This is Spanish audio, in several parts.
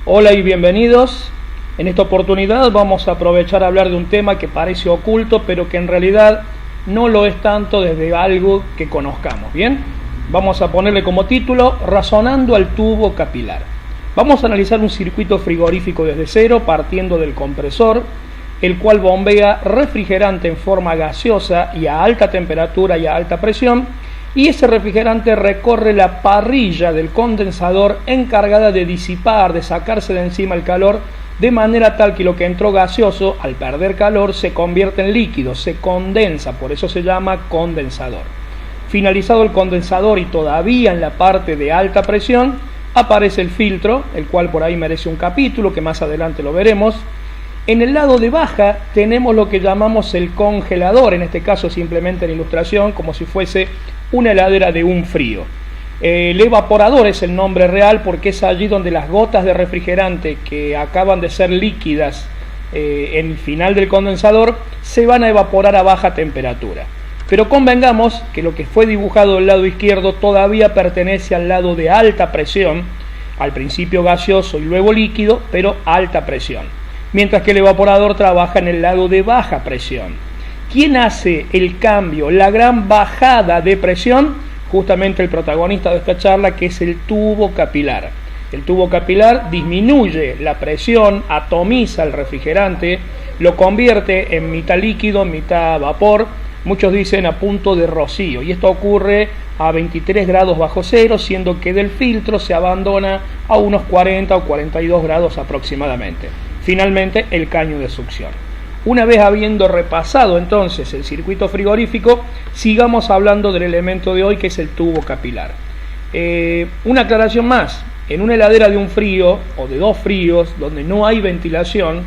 Hola y bienvenidos. En esta oportunidad vamos a aprovechar a hablar de un tema que parece oculto, pero que en realidad no lo es tanto desde algo que conozcamos. Bien, vamos a ponerle como título Razonando al tubo capilar. Vamos a analizar un circuito frigorífico desde cero, partiendo del compresor, el cual bombea refrigerante en forma gaseosa y a alta temperatura y a alta presión, y ese refrigerante recorre la parrilla del condensador encargada de disipar, de sacarse de encima el calor, de manera tal que lo que entró gaseoso, al perder calor, se convierte en líquido, se condensa, por eso se llama condensador. Finalizado el condensador y todavía en la parte de alta presión, aparece el filtro, el cual por ahí merece un capítulo, que más adelante lo veremos. En el lado de baja tenemos lo que llamamos el congelador, en este caso simplemente en ilustración, como si fuese una heladera de un frío. El evaporador es el nombre real porque es allí donde las gotas de refrigerante que acaban de ser líquidas en el final del condensador se van a evaporar a baja temperatura. Pero convengamos que lo que fue dibujado del lado izquierdo todavía pertenece al lado de alta presión, al principio gaseoso y luego líquido, pero alta presión. Mientras que el evaporador trabaja en el lado de baja presión. ¿Quién hace el cambio, la gran bajada de presión? Justamente el protagonista de esta charla, que es el tubo capilar. El tubo capilar disminuye la presión, atomiza el refrigerante, lo convierte en mitad líquido, mitad vapor, muchos dicen a punto de rocío, y esto ocurre a 23 grados bajo cero, siendo que del filtro se abandona a unos 40 o 42 grados aproximadamente. Finalmente, el caño de succión. Una vez habiendo repasado entonces el circuito frigorífico, sigamos hablando del elemento de hoy, que es el tubo capilar. Una aclaración más: en una heladera de un frío o de dos fríos, donde no hay ventilación,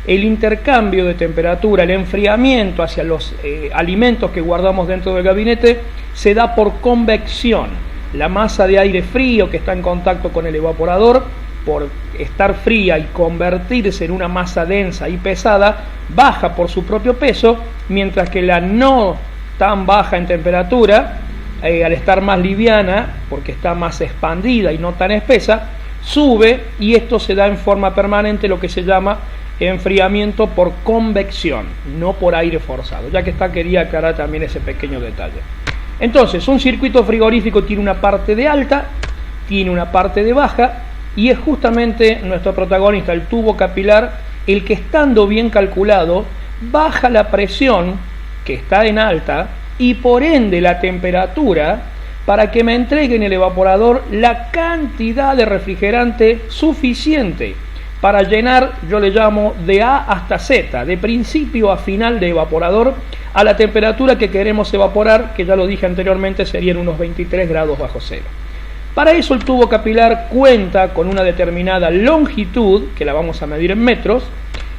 el intercambio de temperatura, el enfriamiento hacia los alimentos que guardamos dentro del gabinete, se da por convección. La masa de aire frío que está en contacto con el evaporador, por estar fría y convertirse en una masa densa y pesada, baja por su propio peso, mientras que la no tan baja en temperatura, al estar más liviana, porque está más expandida y no tan espesa, sube, y esto se da en forma permanente, lo que se llama enfriamiento por convección, no por aire forzado. Ya que está, quería aclarar también ese pequeño detalle. Entonces, un circuito frigorífico tiene una parte de alta, tiene una parte de baja, y es justamente nuestro protagonista, el tubo capilar, el que, estando bien calculado, baja la presión, que está en alta, y por ende la temperatura, para que me entregue en el evaporador la cantidad de refrigerante suficiente para llenar, yo le llamo de A hasta Z, de principio a final de evaporador, a la temperatura que queremos evaporar, que ya lo dije anteriormente, serían unos 23 grados bajo cero. Para eso el tubo capilar cuenta con una determinada longitud, que la vamos a medir en metros,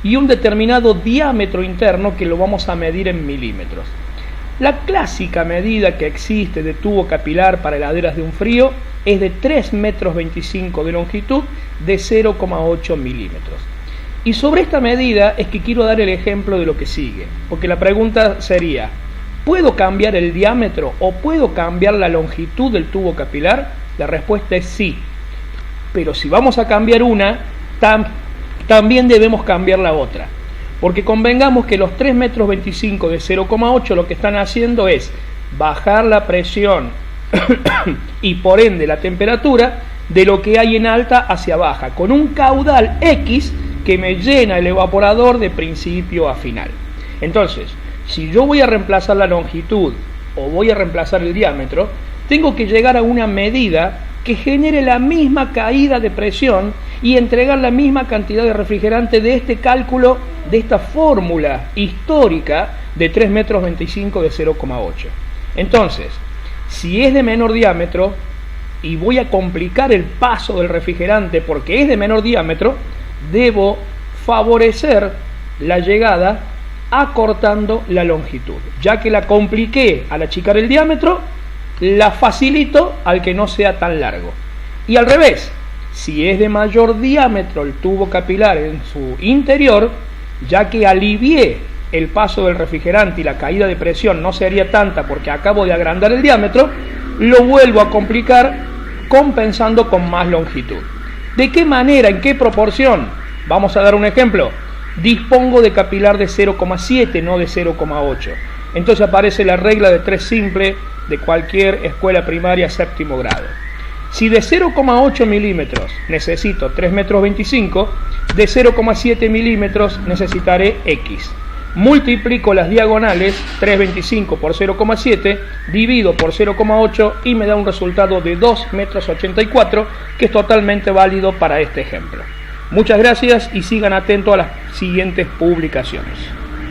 y un determinado diámetro interno, que lo vamos a medir en milímetros. La clásica medida que existe de tubo capilar para heladeras de un frío es de 3,25 metros de longitud, de 0,8 milímetros. Y sobre esta medida es que quiero dar el ejemplo de lo que sigue, porque la pregunta sería: ¿puedo cambiar el diámetro o puedo cambiar la longitud del tubo capilar? La respuesta es sí, pero si vamos a cambiar una, también debemos cambiar la otra, porque convengamos que los 3,25 metros de 0,8 lo que están haciendo es bajar la presión y por ende la temperatura de lo que hay en alta hacia baja, con un caudal X que me llena el evaporador de principio a final. Entonces, si yo voy a reemplazar la longitud o voy a reemplazar el diámetro, tengo que llegar a una medida que genere la misma caída de presión y entregar la misma cantidad de refrigerante de este cálculo, de esta fórmula histórica de 3,25 metros de 0,8. Entonces, si es de menor diámetro y voy a complicar el paso del refrigerante porque es de menor diámetro, debo favorecer la llegada acortando la longitud. Ya que la compliqué al achicar el diámetro, la facilito al que no sea tan largo. Y al revés, si es de mayor diámetro el tubo capilar en su interior, ya que alivié el paso del refrigerante y la caída de presión no sería tanta porque acabo de agrandar el diámetro, lo vuelvo a complicar compensando con más longitud. ¿De qué manera? ¿En qué proporción? Vamos a dar un ejemplo. Dispongo de capilar de 0,7, no de 0,8. Entonces aparece la regla de 3 simple de cualquier escuela primaria séptimo grado. Si de 0,8 milímetros necesito 3,25 metros, de 0,7 milímetros necesitaré X. Multiplico las diagonales, 3,25 por 0,7, divido por 0,8 y me da un resultado de 2,84 metros, que es totalmente válido para este ejemplo. Muchas gracias y sigan atentos a las siguientes publicaciones.